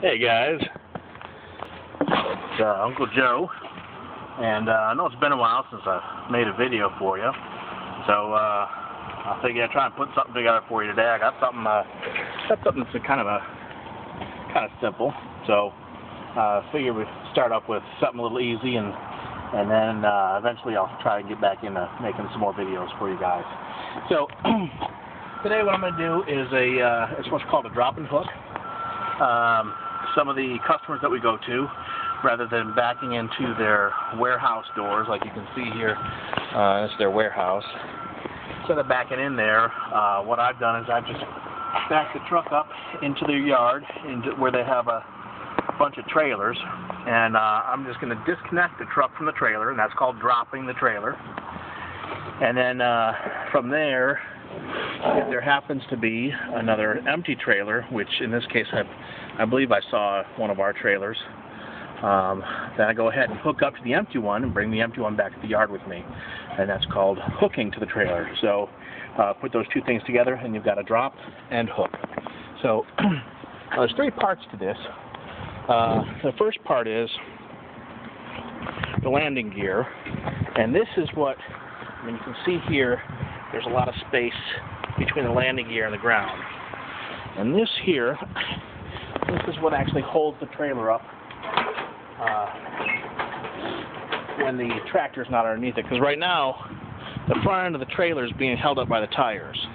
Hey guys, it's Uncle Joe, and I know it's been a while since I made a video for you, so I figured I'd try and put something together for you today. I got something that's kind of simple, so I figured we'd start off with something a little easy, and then eventually I'll try and get back into making some more videos for you guys. So today what I'm going to do is it's what's called a drop and hook. Some of the customers that we go to, rather than backing into their warehouse doors, like you can see here, this is their warehouse. Instead of backing in there, what I've done is I've just backed the truck up into their yard, where they have a bunch of trailers, and I'm just going to disconnect the truck from the trailer, and that's called dropping the trailer. And then from there, if there happens to be another empty trailer, which in this case I believe I saw one of our trailers, then I go ahead and hook up to the empty one and bring the empty one back to the yard with me, and that's called hooking to the trailer. So put those two things together and you've got a drop and hook. So there's three parts to this. The first part is the landing gear, and this is what, I mean, you can see here there's a lot of space between the landing gear and the ground. And this here, this is what actually holds the trailer up when the tractor's not underneath it. Because right now, the front end of the trailer is being held up by the tires.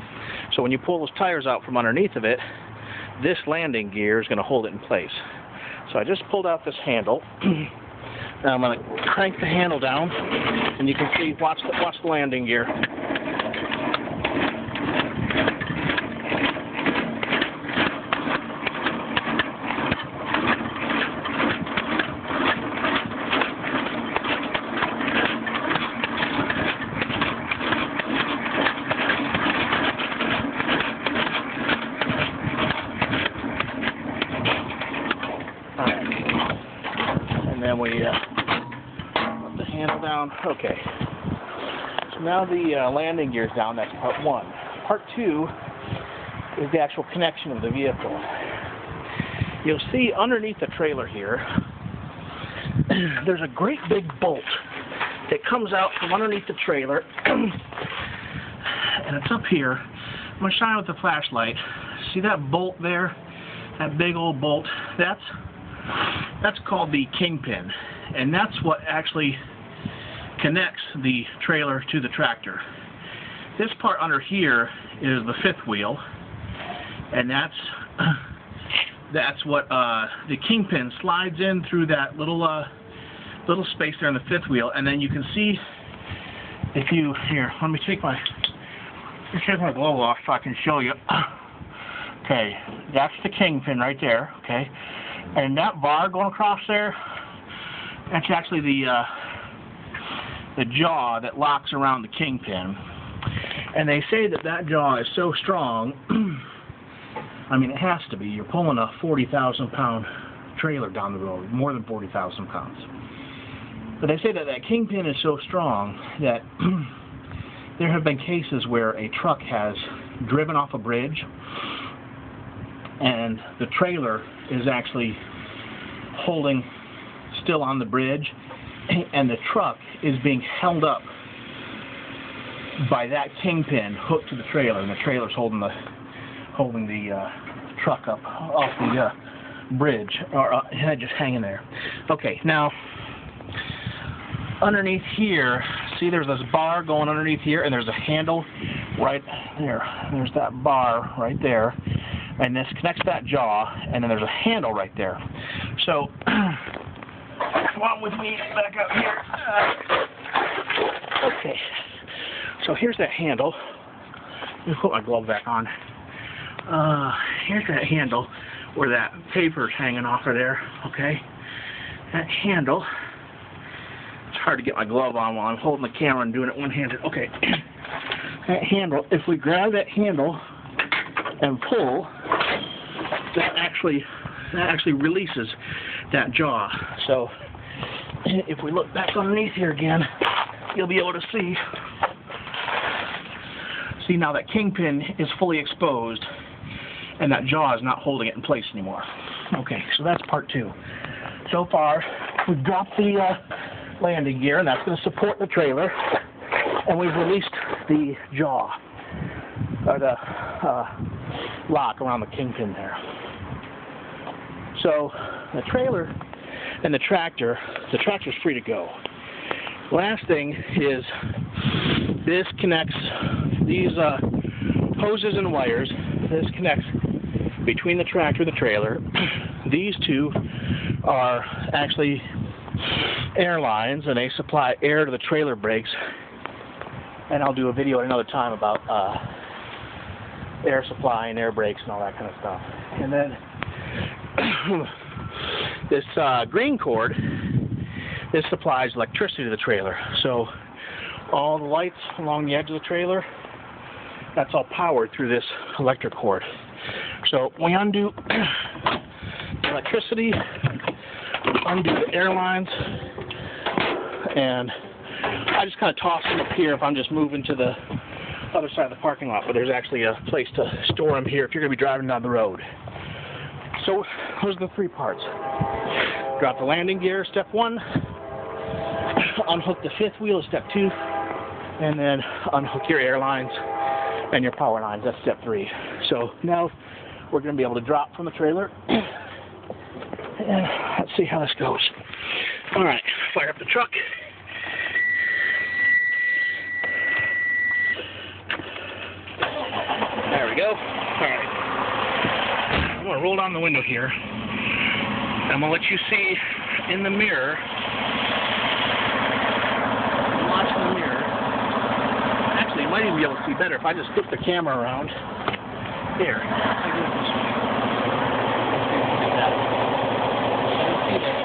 So when you pull those tires out from underneath of it, this landing gear is going to hold it in place. So I just pulled out this handle. Now I'm going to crank the handle down, and you can see, watch the landing gear. And then we put the handle down. Okay. So now the landing gear is down. That's part one. Part two is the actual connection of the vehicle. You'll see underneath the trailer here, there's a great big bolt that comes out from underneath the trailer, and it's up here. I'm going to shine with the flashlight. See that bolt there? That big old bolt? That's called the kingpin, and that's what actually connects the trailer to the tractor. This part under here is the fifth wheel, and that's what the kingpin slides in through that little space there in the fifth wheel. And then you can see, if you here, let me take my glove off so I can show you. Okay, that's the kingpin right there. Okay. And that bar going across there, that's actually the jaw that locks around the kingpin. And they say that jaw is so strong, I mean, it has to be. You're pulling a 40,000-pound trailer down the road, more than 40,000 pounds. But they say that kingpin is so strong that there have been cases where a truck has driven off a bridge, and the trailer is actually holding still on the bridge, and the truck is being held up by that kingpin hooked to the trailer, and the trailer's holding the truck up off the bridge, or just hanging there. Okay, now underneath here, see there's this bar going underneath here, and there's a handle right there. There's that bar right there. And this connects that jaw, and then there's a handle right there. So, come on with me back up here. Okay. So here's that handle. Let me put my glove back on. Here's that handle where that paper's hanging off of there. Okay. That handle. It's hard to get my glove on while I'm holding the camera and doing it one-handed. Okay. That handle. If we grab that handle and pull, that actually releases that jaw. So if we look back underneath here again, you'll be able to see now that kingpin is fully exposed, and that jaw is not holding it in place anymore. Okay, so that's part 2. So far, we've dropped the landing gear, and that's going to support the trailer, and we've released the jaw, or the lock around the kingpin there. So the trailer and the tractor's free to go. Last thing is this connects these hoses and wires. This connects between the tractor and the trailer. These two are actually air lines, and they supply air to the trailer brakes. And I'll do a video at another time about air supply and air brakes and all that kind of stuff. And then this green cord, this supplies electricity to the trailer. So all the lights along the edge of the trailer, that's all powered through this electric cord. So we undo the electricity, undo the air lines, and I just kind of toss them up here if I'm just moving to the other side of the parking lot, but there's actually a place to store them here if you're going to be driving down the road. So those are the 3 parts. Drop the landing gear, step 1. Unhook the 5th wheel, step 2. And then unhook your air lines and your power lines, that's step 3. So now we're going to be able to drop from the trailer. And let's see how this goes. Alright, fire up the truck. There we go. Alright. I'm going to roll down the window here. I'm going to let you see in the mirror. Watch in the mirror. Actually, you might even be able to see better if I just flip the camera around. Here. I do it this way. Like that. See there.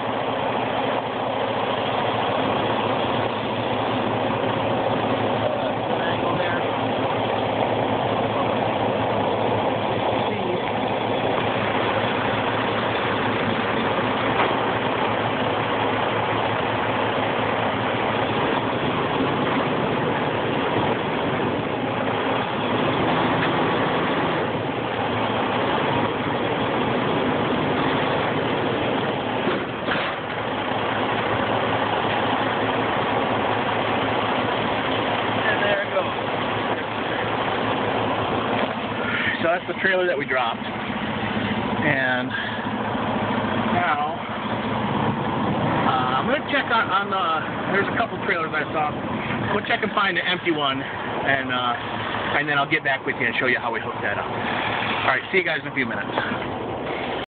So that's the trailer that we dropped. And now I'm going to check on there's a couple trailers I saw. I'm going to check and find an empty one, and then I'll get back with you and show you how we hooked that up. All right, see you guys in a few minutes.